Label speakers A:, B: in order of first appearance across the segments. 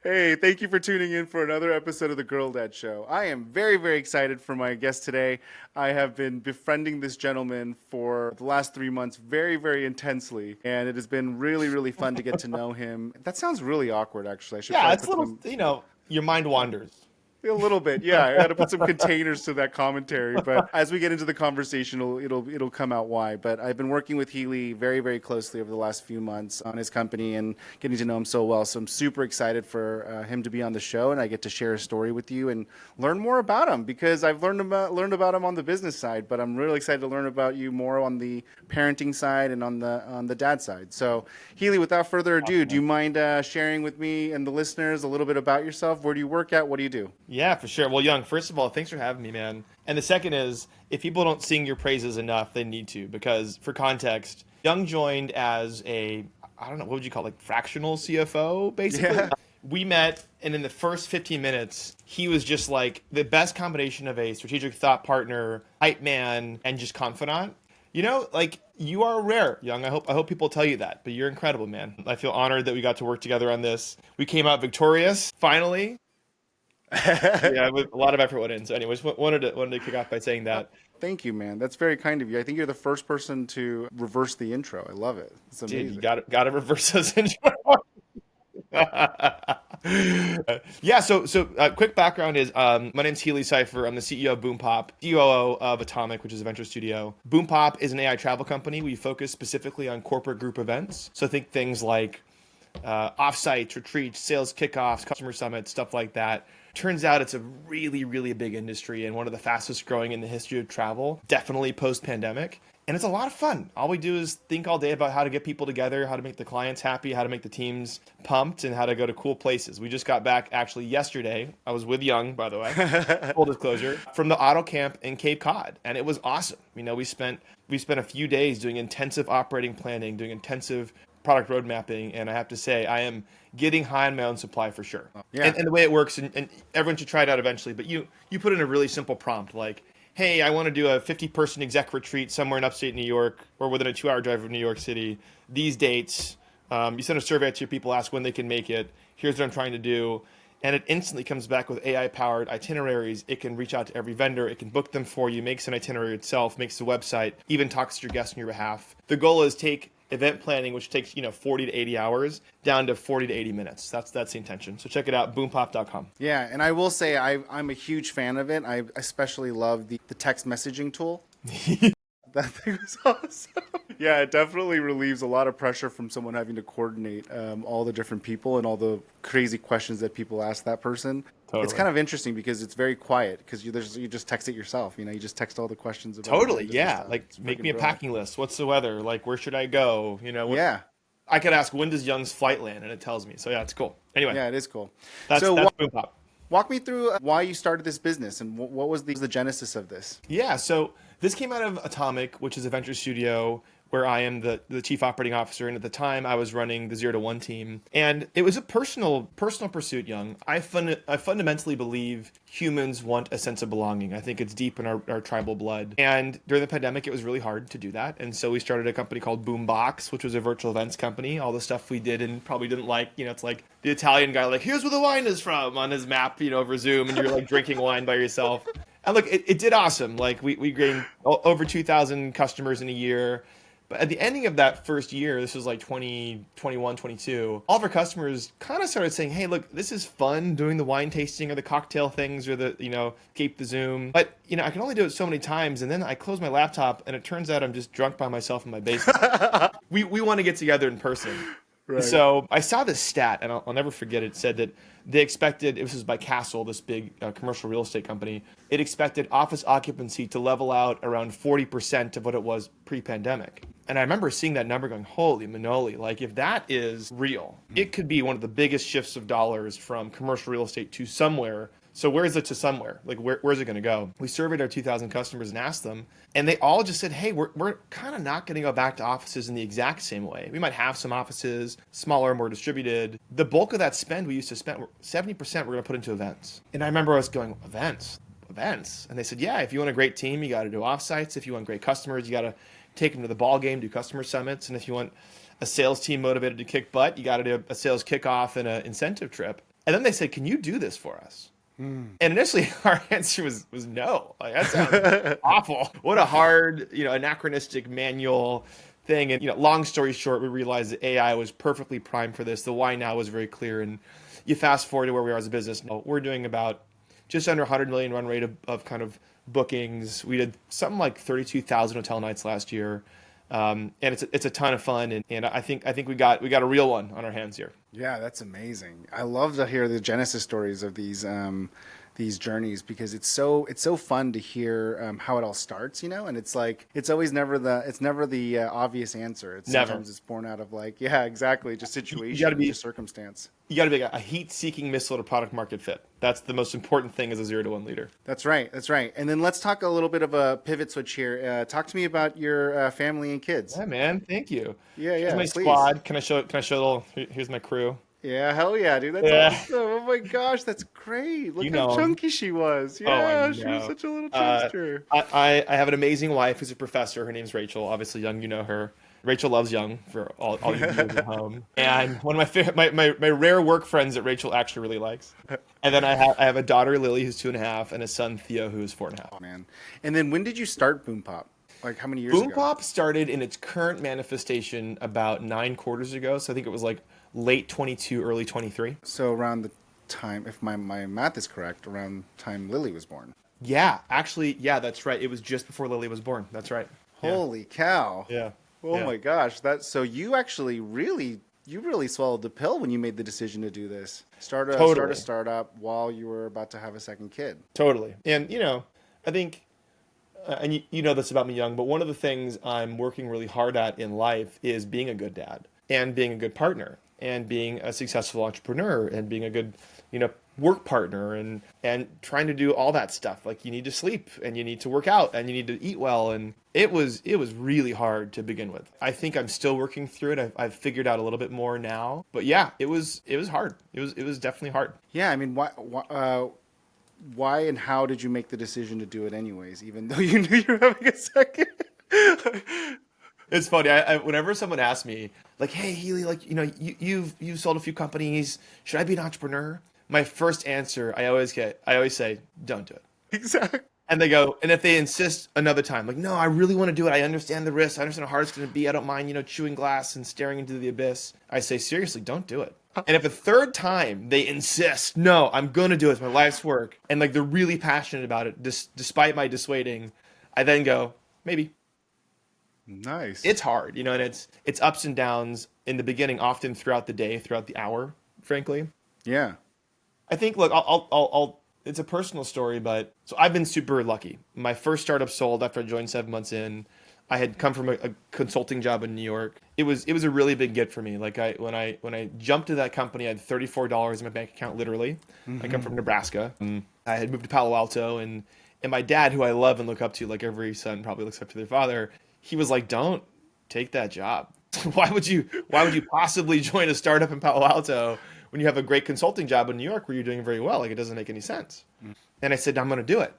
A: Hey, thank you for tuning in for another episode of the Girl Dad Show. I am very, very excited for my guest today. I have been befriending this gentleman for the last 3 months very, very intensely, and it has been really, really fun to get to know him. That sounds really awkward, actually. I should
B: Yeah,
A: probably
B: it's a
A: put
B: little,
A: some
B: your mind wanders.
A: a little bit, yeah. I got to put some containers to that commentary, but as we get into the conversation, it'll come out why. But I've been working with Healey very, very closely over the last few months on his company and getting to know him so well. So I'm super excited for him to be on the show, and I get to share his story with you and learn more about him because I've learned about him on the business side, but I'm really excited to learn about you more on the parenting side and on the dad side. So Healey, without further ado, do you mind sharing with me and the listeners a little bit about yourself? Where do you work at? What do you do?
B: Yeah, for sure. Well, Young, first of all, thanks for having me, man. And the second is, if people don't sing your praises enough, they need to, because for context, Young joined as I don't know, what would you call it, like fractional CFO, basically?
A: Yeah.
B: We met, and in the first 15 minutes, he was just like the best combination of a strategic thought partner, hype man, and just confidant. Like you are rare, Young. I hope people tell you that, but you're incredible, man. I feel honored that we got to work together on this. We came out victorious, finally. Yeah, with a lot of effort went in. So, anyways, wanted to kick off by saying that.
A: Thank you, man. That's very kind of you. I think you're the first person to reverse the intro. I love it. It's
B: Dude, you
A: amazing.
B: got to reverse those intro. Yeah. So quick background is my name's Healey Cypher. I'm the CEO of BoomPop, COO of Atomic, which is a venture studio. BoomPop is an AI travel company. We focus specifically on corporate group events. So think things like offsites, retreats, sales kickoffs, customer summits, stuff like that. Turns out it's a really, really big industry and one of the fastest growing in the history of travel, definitely post pandemic. And it's a lot of fun. All we do is think all day about how to get people together, how to make the clients happy, how to make the teams pumped, and how to go to cool places. We just got back actually yesterday. I was with Young, by the way, full disclosure, from the auto camp in Cape Cod, and it was awesome. We spent a few days doing intensive operating planning, doing intensive product road mapping, and I have to say I am getting high on my own supply for sure.
A: Yeah.
B: And the way it works, and everyone should try it out eventually, but you put in a really simple prompt like, hey, I want to do a 50-person exec retreat somewhere in upstate New York or within a 2-hour drive of New York City. These dates. You send a survey out to your people, ask when they can make it. Here's what I'm trying to do. And it instantly comes back with AI-powered itineraries. It can reach out to every vendor. It can book them for you, makes an itinerary itself, makes the website, even talks to your guests on your behalf. The goal is take event planning, which takes 40 to 80 hours, down to 40 to 80 minutes. That's the intention. So check it out, boompop.com.
A: Yeah, and I will say I'm a huge fan of it. I especially love the text messaging tool. That thing was awesome. Yeah, it definitely relieves a lot of pressure from someone having to coordinate all the different people and all the crazy questions that people ask that person. It's
B: Totally.
A: kind of interesting because it's very quiet because you just text it yourself. You just text all the questions about
B: Totally,
A: different
B: yeah.
A: stuff.
B: Like,
A: It's
B: make
A: freaking
B: me a
A: brilliant.
B: packing list. What's the weather? Like, where should I go?
A: Yeah,
B: I could ask, when does Young's flight land? And it tells me. So, yeah, it's cool. Anyway,
A: yeah, it is cool.
B: that's
A: So
B: that's BoomPop.
A: walk me through why you started this business and what was the genesis of this.
B: Yeah, so this came out of Atomic, which is a venture studio where I am the chief operating officer. And at the time, I was running the 0 to 1 team. And it was a personal pursuit, Young. I fundamentally believe humans want a sense of belonging. I think it's deep in our tribal blood. And during the pandemic, it was really hard to do that. And so we started a company called Boombox, which was a virtual events company. All the stuff we did and probably didn't like, it's like the Italian guy, like, here's where the wine is from on his map, over Zoom, and you're like drinking wine by yourself. And look, it did awesome. Like we gained over 2,000 customers in a year. But at the ending of that first year, this was like 2021, 22, all of our customers kind of started saying, hey, look, this is fun doing the wine tasting or the cocktail things or keep the Zoom. But, I can only do it so many times. And then I close my laptop and it turns out I'm just drunk by myself in my basement. We want to get together in person.
A: Right.
B: So I saw this stat, and I'll never forget it. It said that they expected, this was by Castle, this big commercial real estate company, it expected office occupancy to level out around 40% of what it was pre-pandemic. And I remember seeing that number going, holy manoli, like if that is real, it could be one of the biggest shifts of dollars from commercial real estate to somewhere. So where is it to somewhere? Like where's it going to go? We surveyed our 2,000 customers and asked them, and they all just said, hey, we're kind of not going to go back to offices in the exact same way. We might have some offices, smaller, more distributed. The bulk of that spend we used to spend, 70% we're going to put into events. And I remember us going, events? And they said, yeah, if you want a great team, you got to do offsites. If you want great customers, you got to take them to the ball game, do customer summits. And if you want a sales team motivated to kick butt, you got to do a sales kickoff and an incentive trip. And then they said, can you do this for us? And initially our answer was no. Like, that sounds awful. What a hard, anachronistic manual thing. And, long story short, we realized that AI was perfectly primed for this. The why now was very clear. And you fast forward to where we are as a business. Now, we're doing about just under 100 million run rate of kind of bookings. We did something like 32,000 hotel nights last year. And it's a ton of fun. And I think we got a real one on our hands here.
A: Yeah, that's amazing. I love to hear the genesis stories of these journeys, because it's so fun to hear how it all starts, and it's like it's never the obvious answer. Sometimes it's born out of just situation, just circumstance.
B: You got to be a heat-seeking missile to product market fit. That's the most important thing as a 0 to 1 leader.
A: That's right. And then let's talk a little bit of a pivot switch here. Talk to me about your family and kids.
B: Yeah, man. Thank you.
A: Here's
B: my
A: please.
B: Squad. Can I show a little? Here's my crew.
A: Yeah, hell yeah, dude. That's awesome. Oh my gosh, that's great. Look how chunky she was. Yeah, she was such a little chubster.
B: I have an amazing wife who's a professor. Her name's Rachel. Obviously, Young, you know her. Rachel loves Young, for all you viewers at home. And one of my rare work friends that Rachel actually really likes. And then I have a daughter, Lily, who's 2.5, and a son, Theo, who is 4.5.
A: Oh, man. And then when did you start BoomPop? Like how many years ago?
B: BoomPop started in its current manifestation about 9 quarters ago. So I think it was like late 22, early 23.
A: So around the time, if my math is correct, around the time Lily was born.
B: Yeah, actually, yeah, that's right. It was just before Lily was born. That's right.
A: Holy cow.
B: Yeah.
A: Oh my gosh. So you actually really swallowed the pill when you made the decision to do this. Start a startup while you were about to have a second kid.
B: Totally. And, I think, and you know this about me, Young, but one of the things I'm working really hard at in life is being a good dad and being a good partner and being a successful entrepreneur and being a good, work partner and trying to do all that stuff. Like, you need to sleep and you need to work out and you need to eat well. And it was really hard to begin with. I think I'm still working through it. I've figured out a little bit more now, but yeah, it was hard. It was definitely hard.
A: Yeah. I mean, why and how did you make the decision to do it anyways, even though you knew you were having a second?
B: It's funny. I whenever someone asks me, like, "Hey, Healey, like, you've sold a few companies. Should I be an entrepreneur?" My first answer, I always say, "Don't do it."
A: Exactly.
B: And they go, and if they insist another time, like, "No, I really want to do it. I understand the risks. I understand how hard it's going to be. I don't mind, chewing glass and staring into the abyss." I say, seriously, don't do it. And if a third time they insist, "No, I'm going to do it. It's my life's work," and like they're really passionate about it, despite my dissuading, I then go, maybe.
A: Nice.
B: It's hard, and it's ups and downs in the beginning, often throughout the day, throughout the hour, frankly.
A: Yeah.
B: I think, look, I'll it's a personal story, but so I've been super lucky. My first startup sold after I joined 7 months in. I had come from a consulting job in New York. It was a really big get for me. Like, when I jumped to that company, I had $34 in my bank account, literally. Mm-hmm. I come from Nebraska. I had moved to Palo Alto, and my dad, who I love and look up to, like every son probably looks up to their father, he was like, "Don't take that job. Why would you possibly join a startup in Palo Alto when you have a great consulting job in New York where you're doing very well? Like, it doesn't make any sense." And I said, "I'm going to do it."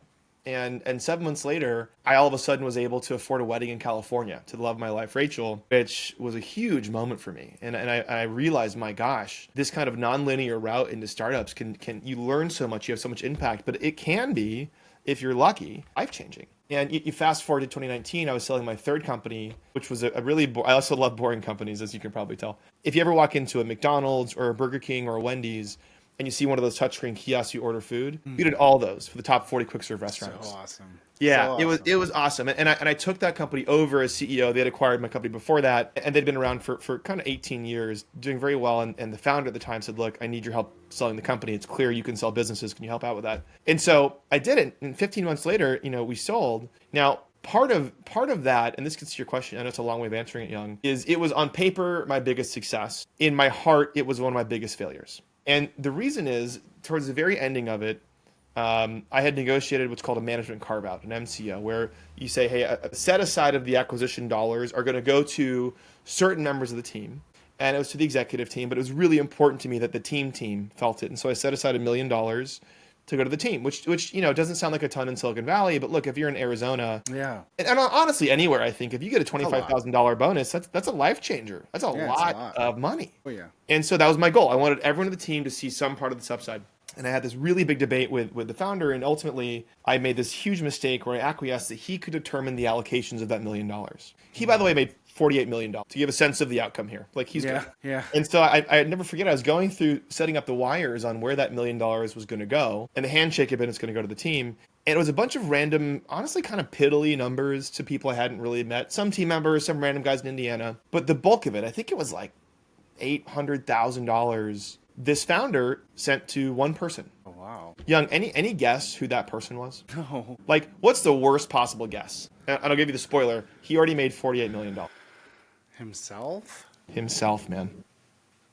B: And 7 months later, I all of a sudden was able to afford a wedding in California to the love of my life, Rachel, which was a huge moment for me. And I realized, my gosh, this kind of nonlinear route into startups can you learn so much, you have so much impact, but it can be, if you're lucky, life-changing. And you fast forward to 2019, I was selling my third company, which was a really, I also love boring companies, as you can probably tell. If you ever walk into a McDonald's or a Burger King or a Wendy's, and you see one of those touchscreen kiosks, you order food, we did all those for the top 40 quick serve restaurants.
A: So awesome.
B: Yeah,
A: so awesome.
B: It was awesome. And I took that company over as CEO. They had acquired my company before that, and they'd been around for kind of 18 years, doing very well. And the founder at the time said, "Look, I need your help selling the company. It's clear you can sell businesses. Can you help out with that?" And so I did it. And 15 months later, we sold. Now, part of that, and this gets to your question, I know it's a long way of answering it, Young, is it was on paper my biggest success. In my heart, it was one of my biggest failures. And the reason is, towards the very ending of it, I had negotiated what's called a management carve-out, an MCO, where you say, hey, a set aside of the acquisition dollars are going to go to certain members of the team. And it was to the executive team, but it was really important to me that the team felt it. And so I set aside $1 million to go to the team, which doesn't sound like a ton in Silicon Valley, but look, if you're in Arizona,
A: Yeah.
B: and honestly anywhere, I think if you get a
A: a lot.
B: $25,000 bonus, that's a life changer. That's a
A: Yeah, it's a
B: lot
A: lot.
B: of money.
A: Oh yeah.
B: And so that was my goal. I wanted everyone on the team to see some part of this upside. And I had this really big debate with the founder, and ultimately I made this huge mistake where I acquiesced that he could determine the allocations of that $1 million. He, by the way, made $48 million to give a sense of the outcome here. Like, he's good.
A: Yeah.
B: And so I'd never forget, I was going through setting up the wires on where that $1 million was going to go, and the handshake had been it's going to go to the team. And it was a bunch of random, honestly kind of piddly numbers to people I hadn't really met. Some team members, some random guys in Indiana. But the bulk of it, I think it was like $800,000, this founder sent to one person.
A: Oh wow.
B: Young, any guess who that person was?
A: No.
B: Like, what's the worst possible guess? And I'll give you the spoiler. He already made $48 million.
A: Himself?
B: Himself, man.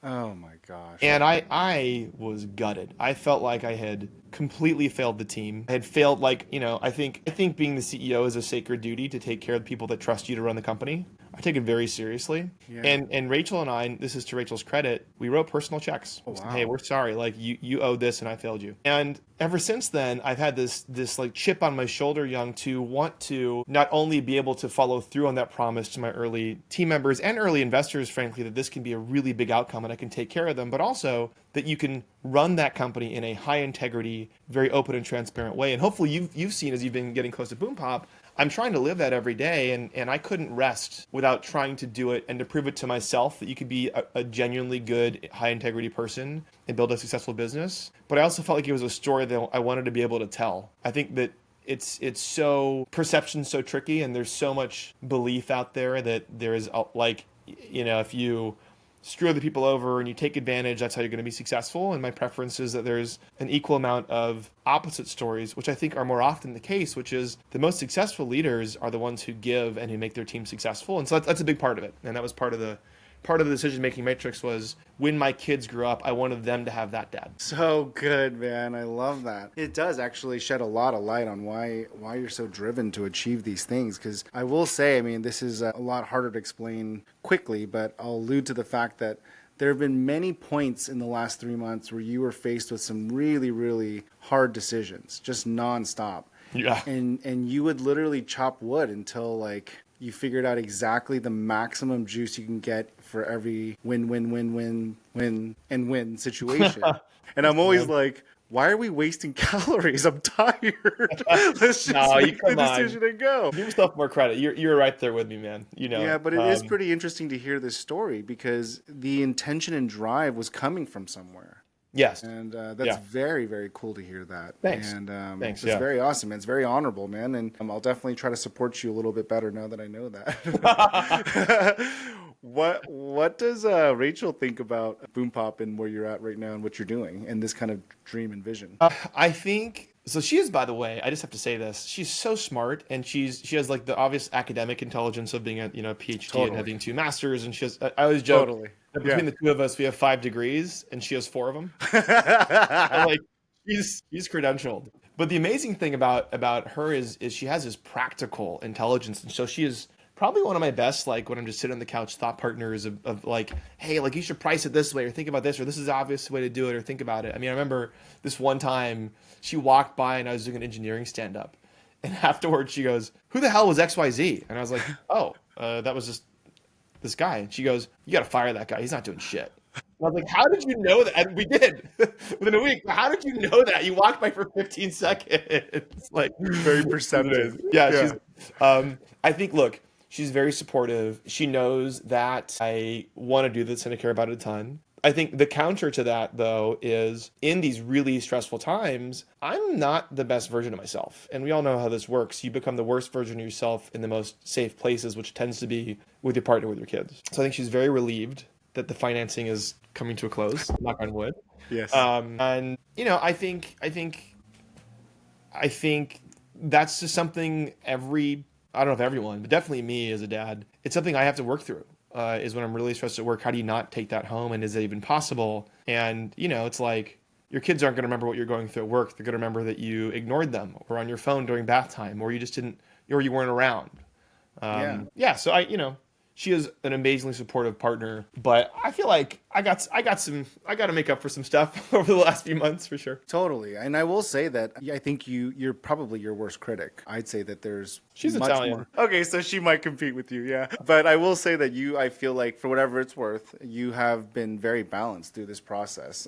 A: Oh my gosh.
B: And I was gutted. I felt like I had completely failed the team. I had failed, like, I think being the CEO is a sacred duty to take care of the people that trust you to run the company. I take it very seriously.
A: Yeah.
B: And Rachel and I, this is to Rachel's credit, we wrote personal checks.
A: Oh, wow.
B: Hey, we're sorry. Like, you owe this and I failed you. And ever since then, I've had this like chip on my shoulder, Young, to want to not only be able to follow through on that promise to my early team members and early investors, frankly, that this can be a really big outcome and I can take care of them, but also that you can run that company in a high integrity, very open and transparent way. And hopefully you've seen, as you've been getting close to BoomPop, I'm trying to live that every day, and I couldn't rest without trying to do it and to prove it to myself that you could be a genuinely good, high-integrity person and build a successful business. But I also felt like it was a story that I wanted to be able to tell. I think that it's so, perception's so tricky, and there's so much belief out there that there is, like, if you screw other people over and you take advantage, that's how you're going to be successful. And my preference is that there's an equal amount of opposite stories, which I think are more often the case, which is the most successful leaders are the ones who give and who make their team successful. And so that's a big part of it. And that was part of the decision-making matrix was when my kids grew up, I wanted them to have that dad.
A: So good, man. I love that. It does actually shed a lot of light on why you're so driven to achieve these things. Because I will say, I mean, this is a lot harder to explain quickly, but I'll allude to the fact that there have been many points in the last 3 months where you were faced with some really, really hard decisions, just nonstop.
B: Yeah.
A: And you would literally chop wood until like you figured out exactly the maximum juice you can get for every win situation. And I'm always like, why are we wasting calories? I'm tired. Let's just make the decision and go.
B: Give yourself more credit. You're right there with me, man.
A: Yeah, but it is pretty interesting to hear this story because the intention and drive was coming from somewhere.
B: Yes.
A: And that's very, very cool to hear that.
B: Thanks.
A: And
B: Thanks.
A: It's very awesome. It's very honorable, man. And I'll definitely try to support you a little bit better now that I know that. What does Rachel think about BoomPop and where you're at right now and what you're doing and this kind of dream and vision?
B: I think so. She is, by the way, I just have to say this. She's so smart, and she has like the obvious academic intelligence of being a PhD and having 2 masters. And she has. I always joke that between the two of us, we have 5 degrees, and she has 4 of them. Like she's credentialed. But the amazing thing about her is she has this practical intelligence, and so she is probably one of my best, like when I'm just sitting on the couch, thought partners of like, hey, like you should price it this way or think about this, or this is the obvious way to do it or think about it. I mean, I remember this one time she walked by and I was doing an engineering stand up, and afterwards she goes, who the hell was XYZ? And I was like, oh, that was just this guy. And she goes, you got to fire that guy. He's not doing shit. And I was like, how did you know that? And we did within a week. How did you know that? You walked by for 15 seconds. Like
A: Very perceptive.
B: Yeah. She's, I think, look, she's very supportive. She knows that I want to do this and I care about it a ton. I think the counter to that, though, is in these really stressful times, I'm not the best version of myself. And we all know how this works. You become the worst version of yourself in the most safe places, which tends to be with your partner, with your kids. So I think she's very relieved that the financing is coming to a close, knock on wood.
A: Yes.
B: And, I think that's just something I don't know if everyone, but definitely me as a dad, it's something I have to work through. Is when I'm really stressed at work, how do you not take that home? And is it even possible? And, it's like your kids aren't going to remember what you're going through at work. They're going to remember that you ignored them or on your phone during bath time, or you just didn't, or you weren't around. So She is an amazingly supportive partner, but I feel like I got to make up for some stuff over the last few months for sure.
A: Totally. And I will say that I think you're probably your worst critic. I'd say that there's
B: She's
A: much
B: Italian.
A: more. Okay, so she might compete with you, yeah. But I will say that I feel like for whatever it's worth, you have been very balanced through this process.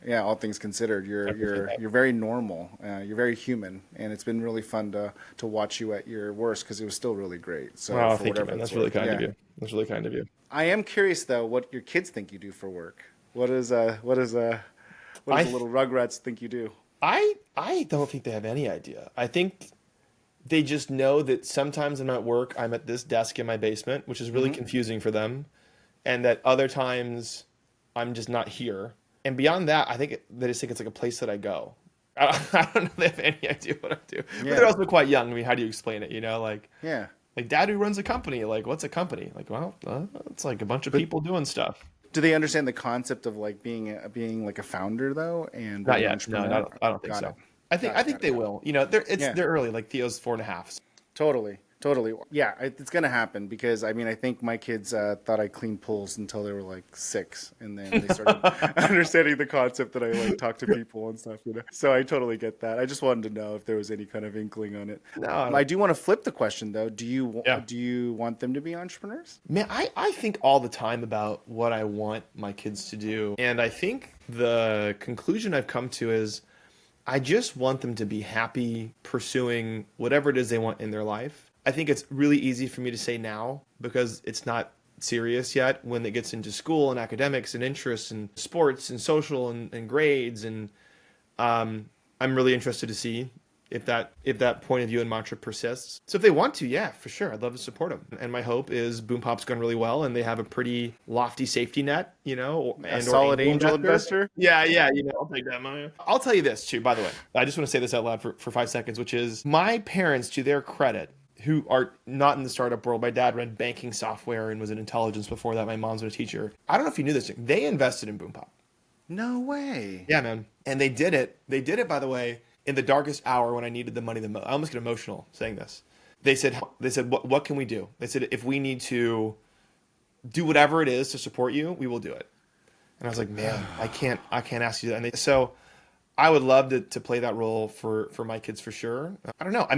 A: Yeah, all things considered, you're very normal. You're very human, and it's been really fun to watch you at your worst because it was still really great. So
B: Wow,
A: for
B: thank you,
A: whatever
B: man.
A: it's
B: That's really
A: worth,
B: kind of
A: yeah.
B: you. That's really kind of you.
A: I am curious though what your kids think you do for work. What does the little Rugrats think you do?
B: I don't think they have any idea. I think they just know that sometimes I'm at work, I'm at this desk in my basement, which is really confusing for them, and that other times I'm just not here. And beyond that, I think they just think it's like a place that I go. I don't know if they have any idea what I do. But they're also quite young. I mean, how do you explain it? You know, like dad who runs a company. Like, what's a company? Like, well, it's like a bunch of people doing stuff.
A: Do they understand the concept of like being like a founder though, and
B: Not
A: being an
B: yet.
A: entrepreneur?
B: No, I don't think so. I think they will. You know, they're early. Like Theo's 4.5.
A: Totally. Yeah, it's gonna happen because I mean I think my kids thought I cleaned pools until they were like 6, and then they started understanding the concept that I like talk to people and stuff. You know, so I totally get that. I just wanted to know if there was any kind of inkling on it.
B: No,
A: I do want to flip the question though. Do you want them to be entrepreneurs?
B: Man, I think all the time about what I want my kids to do, and I think the conclusion I've come to is I just want them to be happy pursuing whatever it is they want in their life. I think it's really easy for me to say now because it's not serious yet when it gets into school and academics and interests and sports and social and grades. And I'm really interested to see if that point of view and mantra persists. So if they want to, yeah, for sure. I'd love to support them. And my hope is BoomPop's gone really well and they have a pretty lofty safety net, you know.
A: A solid angel investor?
B: Yeah, you know, I'll take that money. I'll tell you this too, by the way. I just want to say this out loud for 5 seconds, which is my parents, to their credit, who are not in the startup world. My dad ran banking software and was in intelligence before that. My mom's a teacher. I don't know if you knew this. They invested in BoomPop.
A: No way.
B: Yeah, man. And they did it. They did it, by the way, in the darkest hour when I needed the money the most. I almost get emotional saying this. They said, what can we do? They said, if we need to do whatever it is to support you, we will do it. And I was like, man, I can't ask you that. And so I would love to play that role for my kids for sure. I don't know.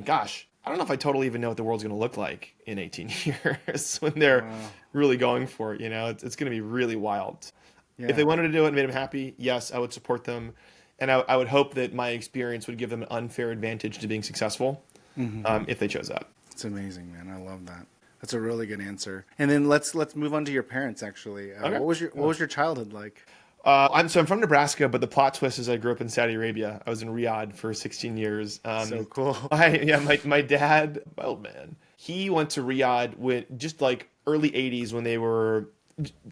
B: Gosh, I don't know if I totally even know what the world's going to look like in 18 years when they're really going for it. You know, it's going to be really wild. Yeah. If they wanted to do it and made them happy, yes, I would support them. And I would hope that my experience would give them an unfair advantage to being successful if they chose that.
A: It's amazing, man. I love that. That's a really good answer. And then let's move on to your parents, actually. Okay. What was your childhood like?
B: I'm from Nebraska, but the plot twist is I grew up in Saudi Arabia. I was in Riyadh for 16 years.
A: So cool.
B: My dad, oh man, he went to Riyadh with just like early 80s when they were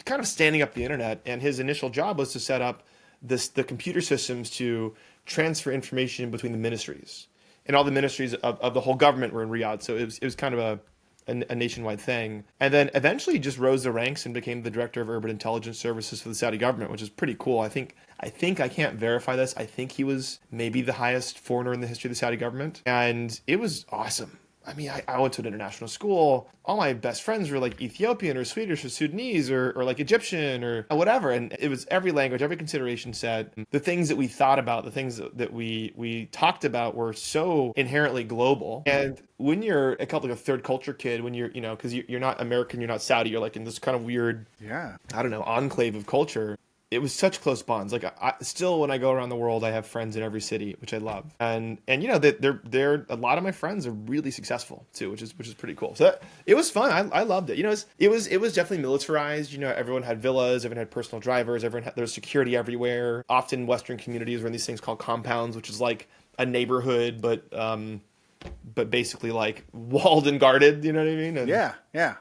B: kind of standing up the internet, and his initial job was to set up the computer systems to transfer information between the ministries, and all the ministries of the whole government were in Riyadh. So it was kind of a nationwide thing. And then eventually just rose the ranks and became the director of urban intelligence services for the Saudi government, which is pretty cool. I think I can't verify this. I think he was maybe the highest foreigner in the history of the Saudi government. And it was awesome. I mean, I went to an international school. All my best friends were like Ethiopian or Swedish or Sudanese or like Egyptian or whatever. And it was every language, every consideration said. The things that we thought about, the things that we talked about were so inherently global. And when you're a couple of a third culture kid, when you're, you know, because you're not American, you're not Saudi, you're like in this kind of weird, I don't know, enclave of culture. It was such close bonds. Like I still, when I go around the world, I have friends in every city, which I love. And you know, they're a lot of my friends are really successful too, which is pretty cool. So it was fun. I loved it. You know, it was definitely militarized. You know, everyone had villas, everyone had personal drivers, there was security everywhere. Often Western communities were in these things called compounds, which is like a neighborhood, but basically like walled and guarded. You know what I mean? And
A: yeah.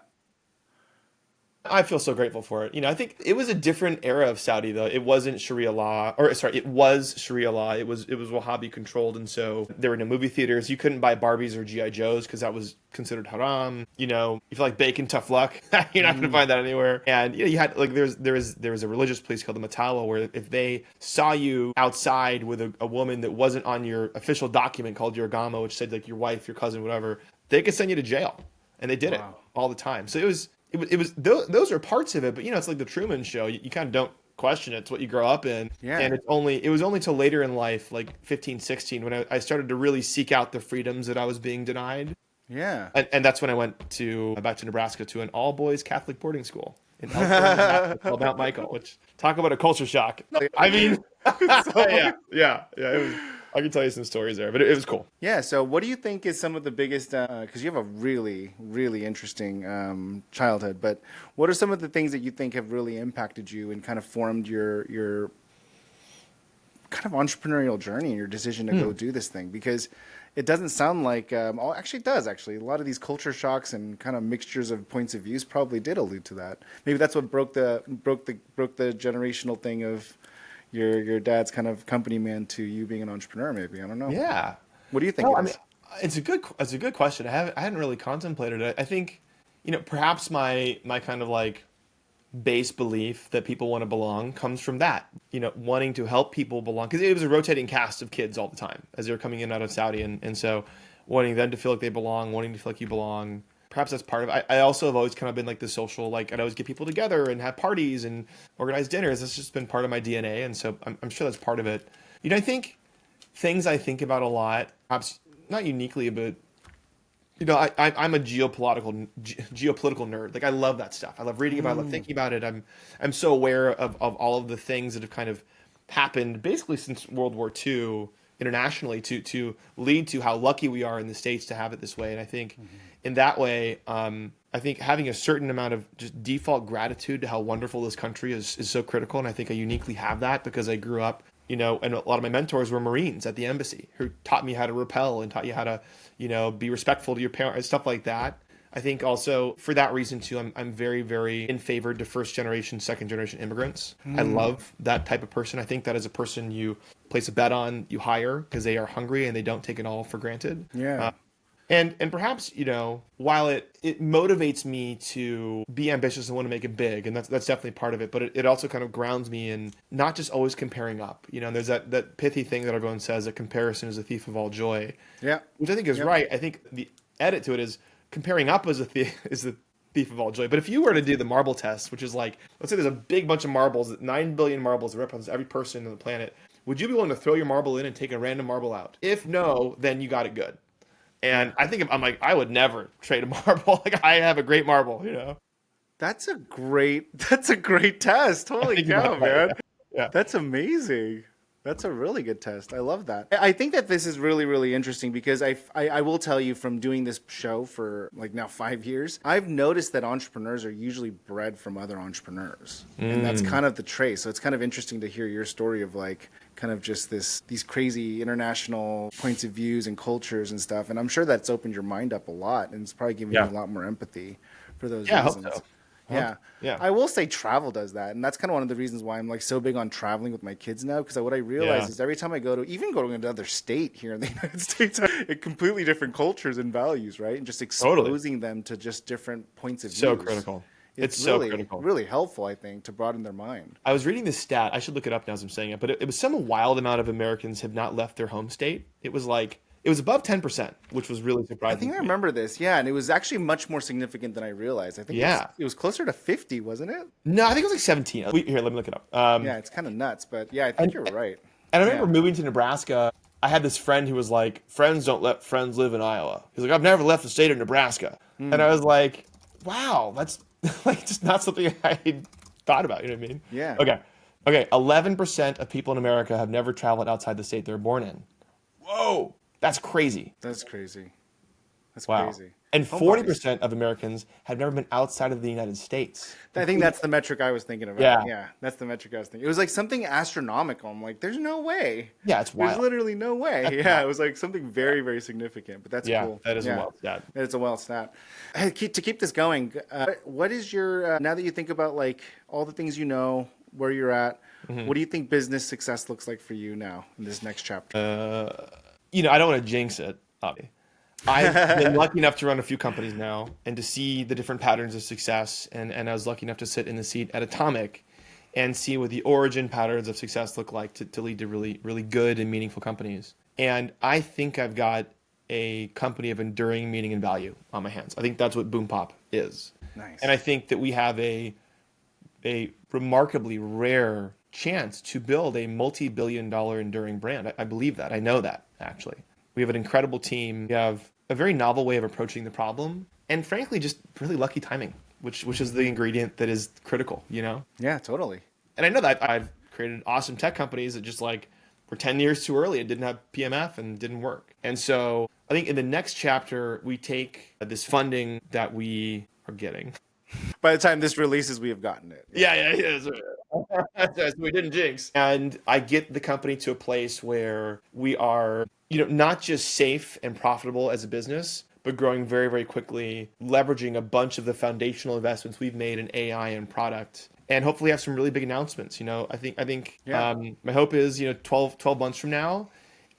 B: I feel so grateful for it. You know, I think it was a different era of Saudi though. It wasn't Sharia law, it was Sharia law. It was Wahhabi controlled, and so there were no movie theaters. You couldn't buy Barbies or GI Joes because that was considered haram. You know, if you like bacon, tough luck. You're not going to find that anywhere. And you know, you had like there was a religious place called the Matala where if they saw you outside with a woman that wasn't on your official document called your Agama, which said like your wife, your cousin, whatever, they could send you to jail. And they did it all the time. So those are parts of it, but it's like the Truman Show. You kind of don't question it. It's what you grow up in.
A: Yeah.
B: And it was only till later in life, like 15, 16, when I started to really seek out the freedoms that I was being denied.
A: Yeah.
B: And that's when I went back to Nebraska to an all boys Catholic boarding school in Elkhorn, called Mount Michael, which talk about a culture shock. I mean, yeah. It was, I can tell you some stories there, but it was cool.
A: Yeah. So, what do you think is some of the biggest? Because you have a really, really interesting childhood. But what are some of the things that you think have really impacted you and kind of formed your kind of entrepreneurial journey and your decision to go do this thing? Because it doesn't sound like. Actually, it does. Actually, a lot of these culture shocks and kind of mixtures of points of views probably did allude to that. Maybe that's what broke the generational thing of your dad's kind of company man to you being an entrepreneur. Maybe, I don't know.
B: Yeah.
A: What do you think?
B: No, I mean, it's a good question. I hadn't really contemplated it. I think, perhaps my kind of like base belief that people want to belong comes from that, wanting to help people belong, because it was a rotating cast of kids all the time as they were coming in and out of Saudi, and so wanting them to feel like they belong, wanting to feel like you belong. Perhaps that's part of it. I also have always kind of been like the social, like I'd always get people together and have parties and organize dinners. That's just been part of my DNA. And so I'm sure that's part of it. I think things I think about a lot, perhaps not uniquely, but, I'm a geopolitical nerd. Like I love that stuff. I love reading about it. I love thinking about it. I'm so aware of all of the things that have kind of happened basically since World War II internationally to lead to how lucky we are in the States to have it this way. And I think in that way, I think having a certain amount of just default gratitude to how wonderful this country is so critical. And I think I uniquely have that because I grew up, and a lot of my mentors were Marines at the embassy who taught me how to rappel and taught you how to, be respectful to your parents, stuff like that. I think also for that reason too, I'm very, very in favor to first generation, second generation immigrants. I love that type of person. I think that as a person you place a bet on, you hire because they are hungry and they don't take it all for granted.
A: Yeah.
B: And perhaps, while it motivates me to be ambitious and want to make it big, and that's definitely part of it, but it also kind of grounds me in not just always comparing up. There's that pithy thing that everyone says, that comparison is a thief of all joy.
A: Yeah.
B: Which I think is right. I think the edit to it is comparing up is the thief of all joy. But if you were to do the marble test, which is like, let's say there's a big bunch of marbles, 9 billion marbles that represents every person on the planet, would you be willing to throw your marble in and take a random marble out? If no, then you got it good. And I think I'm like, I would never trade a marble. Like I have a great marble,
A: That's a great test. Holy cow, man.
B: Yeah.
A: That's amazing. That's a really good test. I love that. I think that this is really, really interesting because I will tell you from doing this show for like now 5 years, I've noticed that entrepreneurs are usually bred from other entrepreneurs. And that's kind of the trace. So it's kind of interesting to hear your story of like kind of just these crazy international points of views and cultures and stuff. And I'm sure that's opened your mind up a lot and it's probably given you a lot more empathy for those reasons.
B: I hope so.
A: Yeah. I will say travel does that. And that's kind of one of the reasons why I'm like so big on traveling with my kids now. Because what I realize is every time I go to another state here in the United States, it completely different cultures and values, right? And just exposing them to just different points of view.
B: So critical. It's really, so critical.
A: Really helpful, I think, to broaden their mind.
B: I was reading this stat. I should look it up now as I'm saying it. But it was some wild amount of Americans have not left their home state. It was above 10%, which was really surprising.
A: I think I remember this, and it was actually much more significant than I realized. I think it was closer to 50, wasn't it?
B: No, I think it was like 17. Here, let me look it up.
A: Yeah, it's kind of nuts, but I think you're right.
B: And I remember moving to Nebraska. I had this friend who was like, friends don't let friends live in Iowa. He's like, I've never left the state of Nebraska. And I was like, wow, that's like just not something I thought about. You know what I mean?
A: Yeah.
B: Okay. 11% of people in America have never traveled outside the state they were born in. Whoa. That's crazy.
A: That's crazy.
B: Wow. And 40% of Americans have never been outside of the United States.
A: I think that's the metric I was thinking about. Yeah, that's the metric I was thinking. It was like something astronomical. I'm like, there's no way.
B: Yeah, it's wild.
A: There's literally no way. It was like something very, very significant. But that's cool.
B: That is a wild stat.
A: It's a wild stat. To keep this going, what is your, now that you think about like all the things you know, where you're at, what do you think business success looks like for you now in this next chapter?
B: I don't want to jinx it, obviously. I've been lucky enough to run a few companies now and to see the different patterns of success. And I was lucky enough to sit in the seat at Atomic and see what the origin patterns of success look like to lead to really, really good and meaningful companies. And I think I've got a company of enduring meaning and value on my hands. I think that's what BoomPop is.
A: Nice.
B: And I think that we have a remarkably rare chance to build a multi-billion-dollar enduring brand. I believe that. I know that, actually. We have an incredible team. We have a very novel way of approaching the problem, and frankly, just really lucky timing, which is the ingredient that is critical, you know?
A: Yeah, totally.
B: And I know that I've created awesome tech companies that just like were 10 years too early and didn't have PMF and didn't work. And so I think in the next chapter, we take this funding that we are getting.
A: By the time this releases, we have gotten it.
B: Yeah. So we didn't jinx. And I get the company to a place where we are, not just safe and profitable as a business, but growing very, very quickly, leveraging a bunch of the foundational investments we've made in AI and product, and hopefully have some really big announcements. I think my hope is, 12 months from now,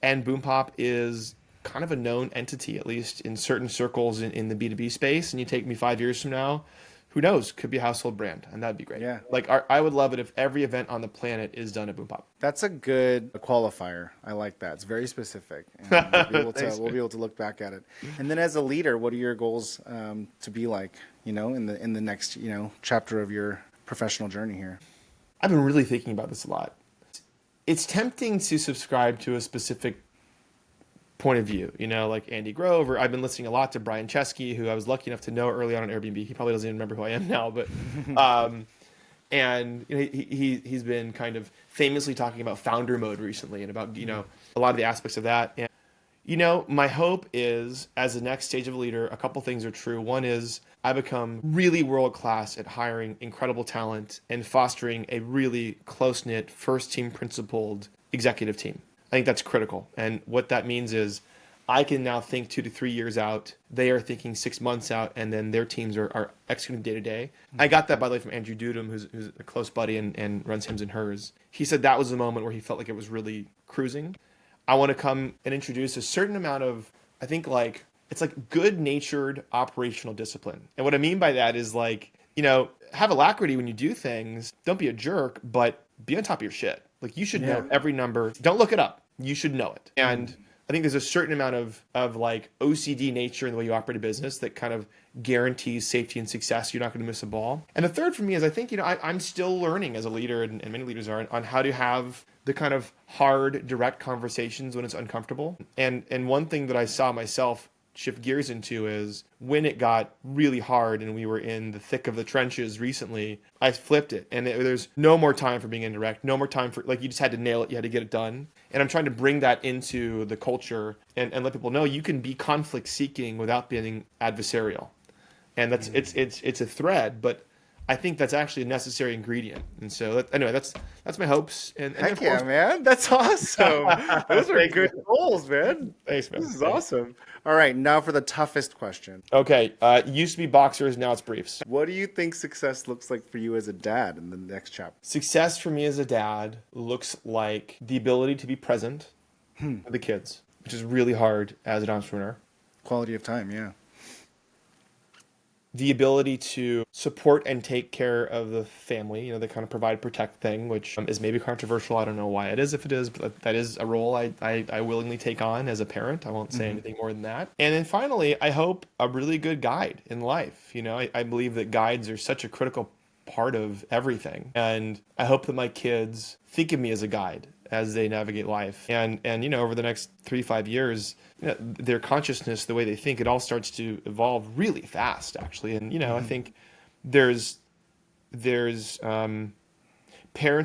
B: and BoomPop is kind of a known entity, at least in certain circles in the B2B space. And you take me 5 years from now, who knows? Could be a household brand, and that'd be great.
A: Yeah.
B: Like I would love it if every event on the planet is done at BoomPop.
A: That's a good qualifier. I like that. It's very specific. And we'll be able to look back at it. And then as a leader, what are your goals to be like, in the next, chapter of your professional journey here?
B: I've been really thinking about this a lot. It's tempting to subscribe to a specific point of view, like Andy Grove, or I've been listening a lot to Brian Chesky, who I was lucky enough to know early on Airbnb. He probably doesn't even remember who I am now, but and he's been kind of famously talking about founder mode recently and about a lot of the aspects of that. And my hope is, as the next stage of a leader, a couple things are true. One is I become really world class at hiring incredible talent and fostering a really close knit, first team principled executive team. I think that's critical. And what that means is I can now think 2 to 3 years out. They are thinking 6 months out, and then their teams are executing day to day. I got that, by the way, from Andrew Dudum, who's a close buddy and runs Hims and Hers. He said that was the moment where he felt like it was really cruising. I want to come and introduce a certain amount of, I think, it's like good-natured operational discipline. And what I mean by that is have alacrity when you do things. Don't be a jerk, but be on top of your shit. Like, you should know every number. Don't look it up. You should know it. And I think there's a certain amount of OCD nature in the way you operate a business that kind of guarantees safety and success. You're not going to miss a ball. And the third for me is I think, I'm still learning as a leader, and many leaders are, on how to have the kind of hard, direct conversations when it's uncomfortable. And one thing that I saw myself shift gears into is when it got really hard and we were in the thick of the trenches recently, I flipped it. And there's no more time for being indirect, no more time for, you just had to nail it, you had to get it done. And I'm trying to bring that into the culture and let people know you can be conflict seeking without being adversarial. And that's it's a thread, but I think that's actually a necessary ingredient. And so anyway, that's my hopes. And
A: heck yeah, man. That's awesome. Those are good goals, man.
B: Thanks, man.
A: This is awesome. All right, now for the toughest question.
B: Okay. Used to be boxers, now it's briefs.
A: What do you think success looks like for you as a dad in the next chapter?
B: Success for me as a dad looks like the ability to be present with the kids, which is really hard as an entrepreneur.
A: Quality of time, yeah.
B: The ability to support and take care of the family, the kind of provide, protect thing, which is maybe controversial. I don't know why it is, if it is, but that is a role I willingly take on as a parent. I won't say anything more than that. And then finally, I hope a really good guide in life. I believe that guides are such a critical part of everything. And I hope that my kids think of me as a guide as they navigate life. And over the next 3 to 5 years, their consciousness, the way they think, it all starts to evolve really fast, actually. And, I think there's parents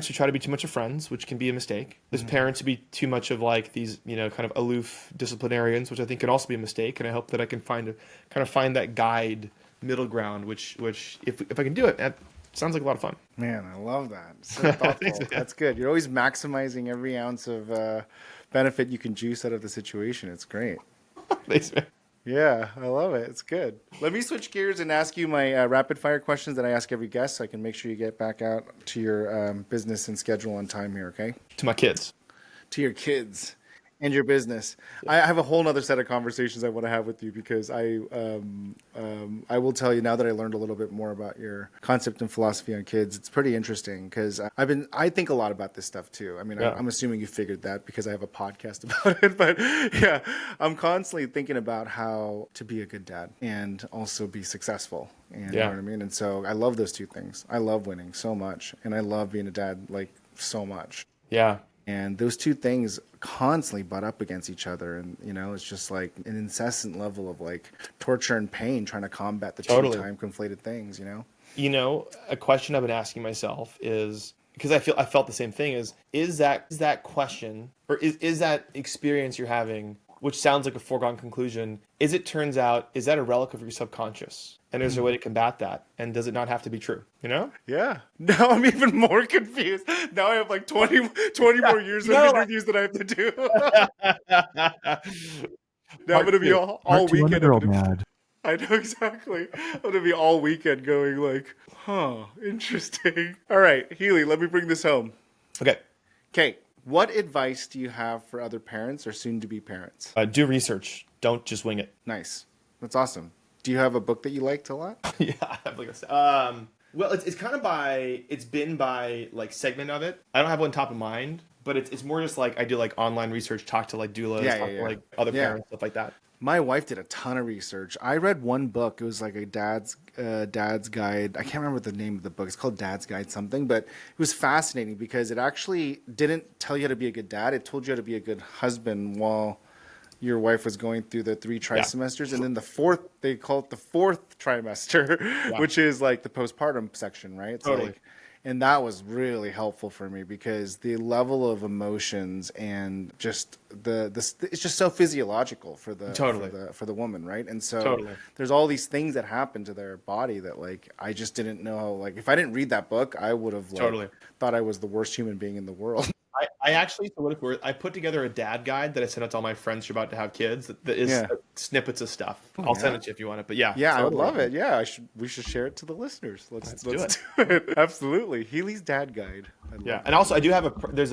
B: who try to be too much of friends, which can be a mistake. There's parents who be too much of these, kind of aloof disciplinarians, which I think can also be a mistake. And I hope that I can find that guide middle ground, which if I can do it, that sounds like a lot of fun.
A: Man, I love that. So thoughtful. That's good. You're always maximizing every ounce of benefit you can juice out of the situation. It's great.
B: Thanks, man.
A: Yeah, I love it. It's good. Let me switch gears and ask you my rapid fire questions that I ask every guest so I can make sure you get back out to your business and schedule on time here, okay?
B: To my kids.
A: To your kids. And your business. I have a whole nother set of conversations I want to have with you because I will tell you now that I learned a little bit more about your concept and philosophy on kids. It's pretty interesting because I think a lot about this stuff too. I mean,
B: Yeah.
A: I'm assuming you figured that because I have a podcast about it. But yeah, I'm constantly thinking about how to be a good dad and also be successful. And you know what I mean? And so I love those two things. I love winning so much, and I love being a dad like so much.
B: Yeah.
A: And those two things constantly butt up against each other. And, you know, it's just like an incessant level of like torture and pain trying to combat the two time conflated things, you know?
B: You know, a question I've been asking myself is, because I felt the same thing, is that question, or is that experience you're having, which sounds like a foregone conclusion, is that a relic of your subconscious? And is there a way to combat that? And does it not have to be true? You know?
A: Yeah. Now I'm even more confused. Now I have like 20 more years of interviews that I have to do. Now I'm going to be all weekend. I know exactly. I'm going to be all weekend going like, interesting. All right, Healey, let me bring this home.
B: Okay.
A: Okay. What advice do you have for other parents or soon-to-be parents?
B: Do research. Don't just wing it.
A: Nice. That's awesome. Do you have a book that you liked a lot?
B: Yeah, I have like well, it's kind of it's been by like segment of it. I don't have one top of mind, but it's more just like I do like online research, talk to like doulas, talk to like other parents, stuff like that.
A: My wife did a ton of research. I read one book. It was like a dad's guide. I can't remember the name of the book. It's called Dad's Guide something, but it was fascinating because it actually didn't tell you how to be a good dad. It told you how to be a good husband while your wife was going through the 3 trimesters. And then the fourth, they call it the 4th trimester, which is like the postpartum section, right? It's
B: totally.
A: like, and that was really helpful for me because the level of emotions and just it's just so physiological for the woman, right? And so there's all these things that happen to their body that like I just didn't know. Like if I didn't read that book, I would have thought I was the worst human being in the world.
B: I actually, so what it's worth, I put together a dad guide that I sent out to all my friends who are about to have kids. That is snippets of stuff. I'll send it to you if you want it. But yeah,
A: I would love it. Yeah, we should share it to the listeners. Let's do it. Absolutely, Healey's dad guide.
B: And also I do have there's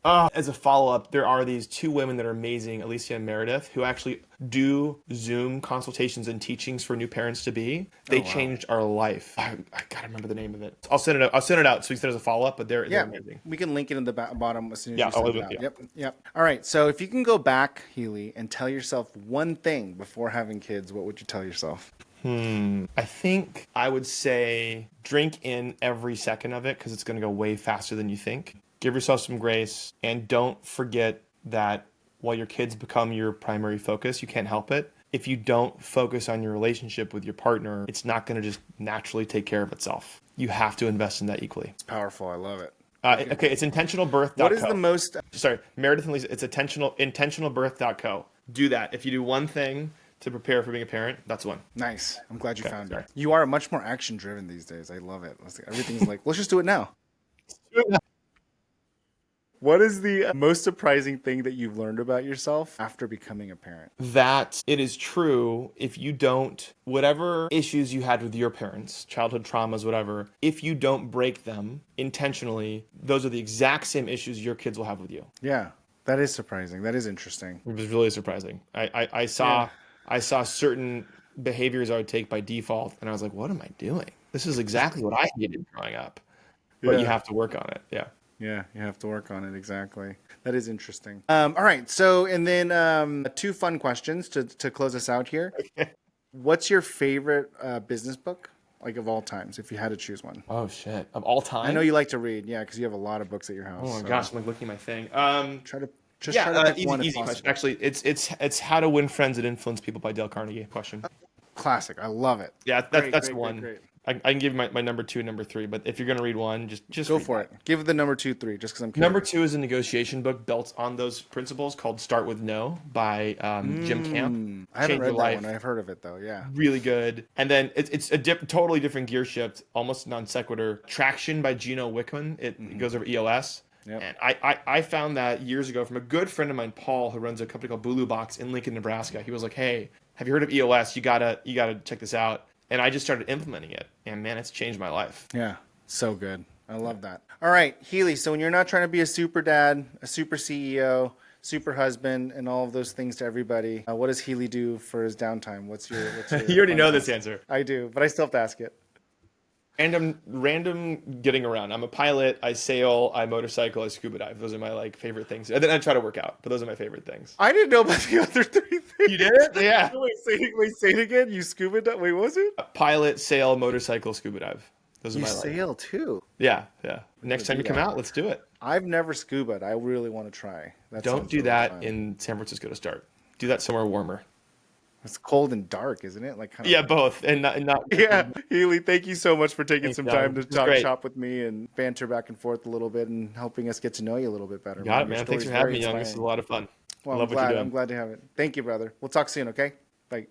B: as a follow-up, there are these 2 women that are amazing, Alicia and Meredith, who actually do Zoom consultations and teachings for new parents to be. They changed our life. I gotta remember the name of it. I'll send it out so you can send as a follow-up, but they're amazing.
A: We can link it in the bottom as soon as you send it out. Yep. All right, so if you can go back, Healey, and tell yourself one thing before having kids, what would you tell yourself?
B: I think I would say drink in every second of it because it's going to go way faster than you think. Give yourself some grace, and don't forget that while your kids become your primary focus, you can't help it. If you don't focus on your relationship with your partner, it's not going to just naturally take care of itself. You have to invest in that equally.
A: It's powerful. I love it.
B: Okay, it's intentionalbirth.co.
A: What is the most...
B: Sorry, Meredith and Lisa, it's intentionalbirth.co. Do that. If you do one thing to prepare for being a parent, that's one.
A: Nice. I'm glad you found it. You are much more action-driven these days. I love it. Everything's like, let's just do it now. What is the most surprising thing that you've learned about yourself after becoming a parent?
B: That it is true if you don't, whatever issues you had with your parents, childhood traumas, whatever, if you don't break them intentionally, those are the exact same issues your kids will have with you.
A: Yeah, that is surprising. That is interesting.
B: It was really surprising. I saw certain behaviors I would take by default, and I was like, what am I doing? This is exactly what I hated growing up. But you have to work on it. Yeah.
A: Yeah, you have to work on it. Exactly. That is interesting. All right. So, and then 2 fun questions to close us out here.
B: Okay.
A: What's your favorite business book, like of all times, if you had to choose one?
B: Oh, shit. Of all time?
A: I know you like to read, because you have a lot of books at your house.
B: Oh, my gosh. I'm like looking at my thing.
A: Try to pick one
B: easy question. Actually, it's How to Win Friends and Influence People by Dale Carnegie. Question.
A: Classic. I love it.
B: Yeah, that's the one. Great. I can give you my number 2 and number 3, but if you're going to read one, just
A: go for it. Give the number 2, 3, just because I'm curious.
B: Number 2 is a negotiation book built on those principles called Start With No by Jim Camp.
A: I haven't read that one. I've heard of it, though, yeah.
B: Really good. And then it's a totally different gear shift, almost non sequitur. Traction by Gino Wickman. It goes over EOS. Yep. And I found that years ago from a good friend of mine, Paul, who runs a company called Bulu Box in Lincoln, Nebraska. He was like, hey, have you heard of EOS? You gotta check this out. And I just started implementing it. And man, it's changed my life.
A: Yeah, so good. I love that. All right, Healey, so when you're not trying to be a super dad, a super CEO, super husband, and all of those things to everybody. What does Healey do for his downtime? What's your
B: You already know this answer.
A: I do, but I still have to ask it.
B: Random getting around. I'm a pilot. I sail. I motorcycle. I scuba dive. Those are my like favorite things. And then I try to work out. But those are my favorite things.
A: I didn't know about the other three things.
B: You did it? Yeah.
A: Wait, say it again. You scuba dive? Wait, what was it?
B: Pilot, sail, motorcycle, scuba dive. Those are
A: You
B: my like.
A: sail too.
B: Yeah. Next time you come out, let's do it.
A: I've never scubaed. I really want to try.
B: Don't do that in San Francisco to start. Do that somewhere warmer.
A: It's cold and dark, isn't it? Like
B: Yeah, both. And not
A: Yeah, Healey, thank you so much for taking
B: Thanks,
A: some
B: John.
A: time to
B: It was
A: talk
B: great.
A: shop with me and banter back and forth a little bit and helping us get to know you a little bit better.
B: Got it,
A: Your
B: man. Thanks
A: story's
B: for having
A: very
B: me, Young. This is a
A: inspiring.
B: lot of fun.
A: Well,
B: I love
A: I'm
B: what you're
A: glad.
B: doing.
A: I'm glad to have it. Thank you, brother. We'll talk soon, okay? Bye.